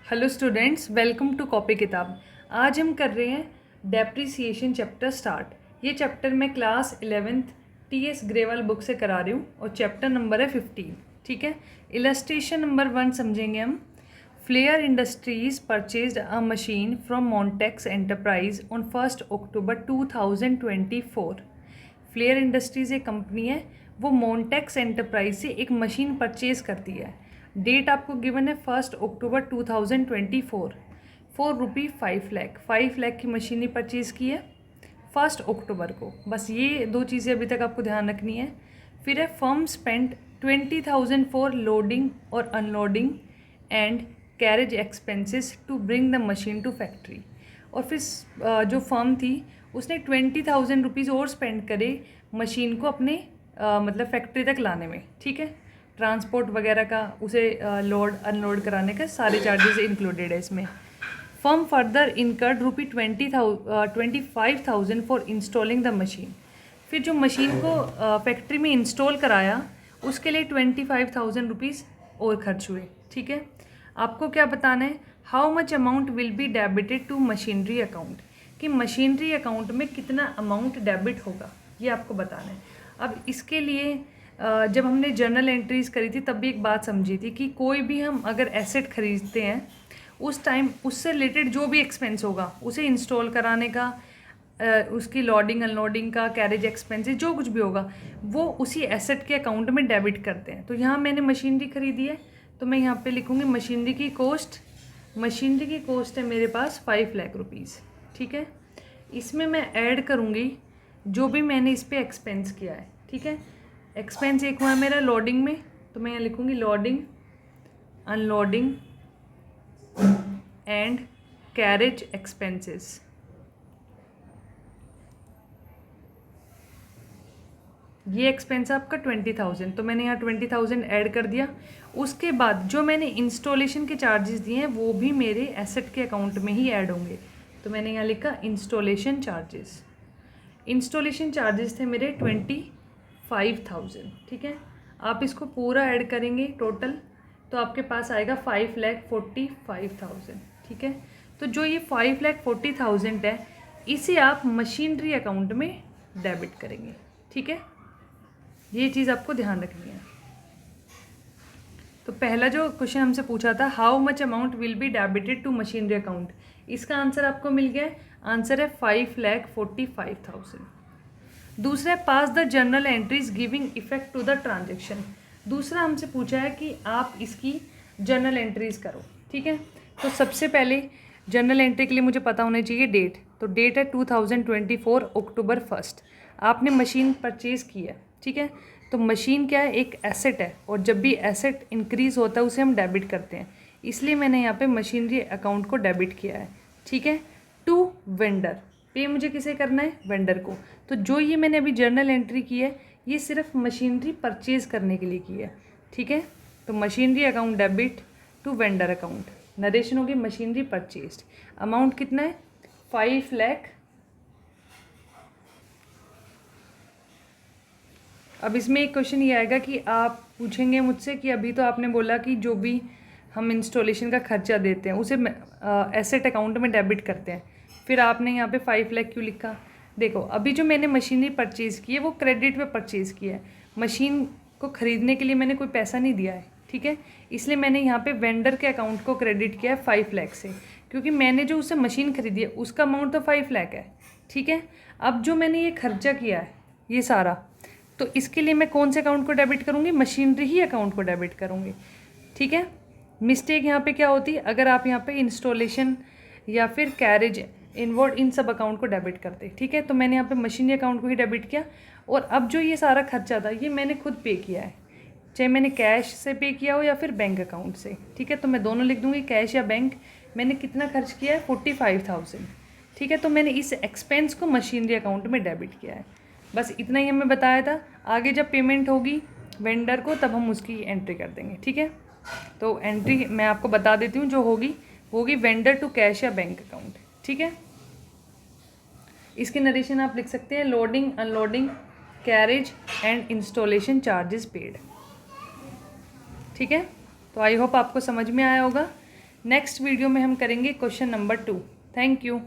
Hello students, welcome to copy किताब। आज हम कर रहे हैं डेप्रिसिएशन चैप्टर स्टार्ट। ये चैप्टर मैं class 11th TS Grewal book से करा रही हूँ और चैप्टर नंबर है 15। ठीक है, इलस्ट्रेशन नंबर 1 समझेंगे हम। Flair Industries purchased a machine from Montex Enterprise on 1 October 2024। Flair Industries एक कंपनी है, वो मॉन्टेक्स एंटरप्राइज से एक मशीन परचेज करती है। डेट आपको गिवन है 1 अक्टूबर 2024। ₹5 लाख की मशीन ही परचेज़ की है 1 अक्टूबर को। बस ये दो चीज़ें अभी तक आपको ध्यान रखनी है। फिर है फर्म स्पेंट 20,000 फॉर लोडिंग और unloading and carriage expenses to bring the machine to factory. और फिर जो फर्म थी उसने 20,000 रुपीज़ और स्पेंड करे मशीन को अपने मतलब फैक्ट्री तक लाने में। ठीक है, ट्रांसपोर्ट वगैरह का, उसे लोड अनलोड कराने का सारे चार्जेस इंक्लूडेड है इसमें। Firm further incurred ₹25,000 for installing the machine. फिर जो मशीन को फैक्ट्री में इंस्टॉल कराया उसके लिए 25,000 रुपीज़ और खर्च हुए। ठीक है, आपको क्या बताना है, how much amount will be debited to machinery account, कि मशीनरी अकाउंट में कितना अमाउंट डेबिट होगा, ये आपको बताना है। अब इसके लिए जब हमने जर्नल एंट्रीज करी थी तब भी एक बात समझी थी कि कोई भी हम अगर एसेट खरीदते हैं उस टाइम उससे रिलेटेड जो भी एक्सपेंस होगा, उसे इंस्टॉल कराने का, उसकी लोडिंग अनलोडिंग का, कैरेज एक्सपेंसेस जो कुछ भी होगा, वो उसी एसेट के अकाउंट में डेबिट करते हैं। तो यहाँ मैंने मशीनरी खरीदी है तो मैं यहाँ पे लिखूँगी मशीनरी की कॉस्ट। मशीनरी की कॉस्ट है मेरे पास 5 लाख रुपीज़। ठीक है, इसमें मैं ऐड करूँगी जो भी मैंने इस पर एक्सपेंस किया है। ठीक है, एक्सपेंस एक हुआ है मेरा लोडिंग में, तो मैं यहाँ लिखूँगी loading unloading and carriage expenses. ये एक्सपेंस आपका 20,000, तो मैंने यहाँ 20,000 ऐड कर दिया। उसके बाद जो मैंने इंस्टॉलेशन के चार्जेस दिए हैं वो भी मेरे एसेट के अकाउंट में ही ऐड होंगे, तो मैंने यहाँ लिखा इंस्टॉलेशन चार्जेस। इंस्टॉलेशन चार्जेस थे मेरे 25,000। ठीक है, आप इसको पूरा ऐड करेंगे टोटल तो आपके पास आएगा 5,45,000। ठीक है, तो जो ये 5,40,000 है इसे आप मशीनरी अकाउंट में डेबिट करेंगे। ठीक है, ये चीज़ आपको ध्यान रखनी है। तो पहला जो क्वेश्चन हमसे पूछा था, how much amount will be debited to machinery account, इसका आंसर आपको मिल गया है। आंसर है 5,45,000। दूसरा है pass the journal entries giving effect to the transaction. दूसरा हमसे पूछा है कि आप इसकी जर्नल एंट्रीज करो। ठीक है, तो सबसे पहले जर्नल एंट्री के लिए मुझे पता होना चाहिए डेट। तो डेट है 2024 अक्टूबर 1। आपने मशीन परचेज़ की है। ठीक है, तो मशीन क्या है, एक एसेट है, और जब भी एसेट इंक्रीज़ होता है उसे हम डेबिट करते हैं, इसलिए मैंने यहाँ पे मशीनरी अकाउंट को डेबिट किया है। ठीक है, टू वेंडर, पे मुझे किसे करना है, वेंडर को। तो जो ये मैंने अभी जर्नल एंट्री की है ये सिर्फ मशीनरी परचेज़ करने के लिए की है। ठीक है, तो machinery account debit to vendor account, narration होगी मशीनरी परचेज्ड। अमाउंट कितना है, 5 लाख। अब इसमें एक क्वेश्चन ये आएगा कि आप पूछेंगे मुझसे कि अभी तो आपने बोला कि जो भी हम इंस्टॉलेशन का खर्चा देते हैं उसे एसेट अकाउंट में डेबिट करते हैं, फिर आपने यहाँ पे 5 लाख क्यों लिखा। देखो, अभी जो मैंने मशीनरी परचेज़ की है वो क्रेडिट पे परचेज़ किया है, मशीन को ख़रीदने के लिए मैंने कोई पैसा नहीं दिया है। ठीक है, इसलिए मैंने यहाँ पे वेंडर के अकाउंट को क्रेडिट किया है 5 लाख से, क्योंकि मैंने जो उससे मशीन खरीदी है उसका अमाउंट तो 5 लाख है। ठीक है, अब जो मैंने ये खर्चा किया है ये सारा, तो इसके लिए मैं कौन से अकाउंट को डेबिट करूँगी, मशीनरी ही अकाउंट को डेबिट करूँगी। ठीक है, मिस्टेक यहाँ पे क्या होती है, अगर आप यहाँ पे इंस्टॉलेशन या फिर कैरेज इनवर्ड इन सब अकाउंट को डेबिट करते। ठीक है, तो मैंने यहाँ पे मशीनरी अकाउंट को ही डेबिट किया। और अब जो ये सारा खर्चा था ये मैंने खुद पे किया है, चाहे मैंने कैश से पे किया हो या फिर बैंक अकाउंट से। ठीक है, तो मैं दोनों लिख दूँगी, कैश या बैंक। मैंने कितना खर्च किया है, 45,000। ठीक है, तो मैंने इस एक्सपेंस को मशीनरी अकाउंट में डेबिट किया है। बस इतना ही हमें बताया था। आगे जब पेमेंट होगी वेंडर को तब हम उसकी एंट्री कर देंगे। ठीक है, तो एंट्री मैं आपको बता देती हूँ, जो होगी वेंडर टू कैश या बैंक अकाउंट। ठीक है, इसके नरेशन आप लिख सकते हैं, loading unloading carriage and installation charges paid. ठीक है, तो आई होप आपको समझ में आया होगा। नेक्स्ट वीडियो में हम करेंगे क्वेश्चन नंबर 2। Thank you.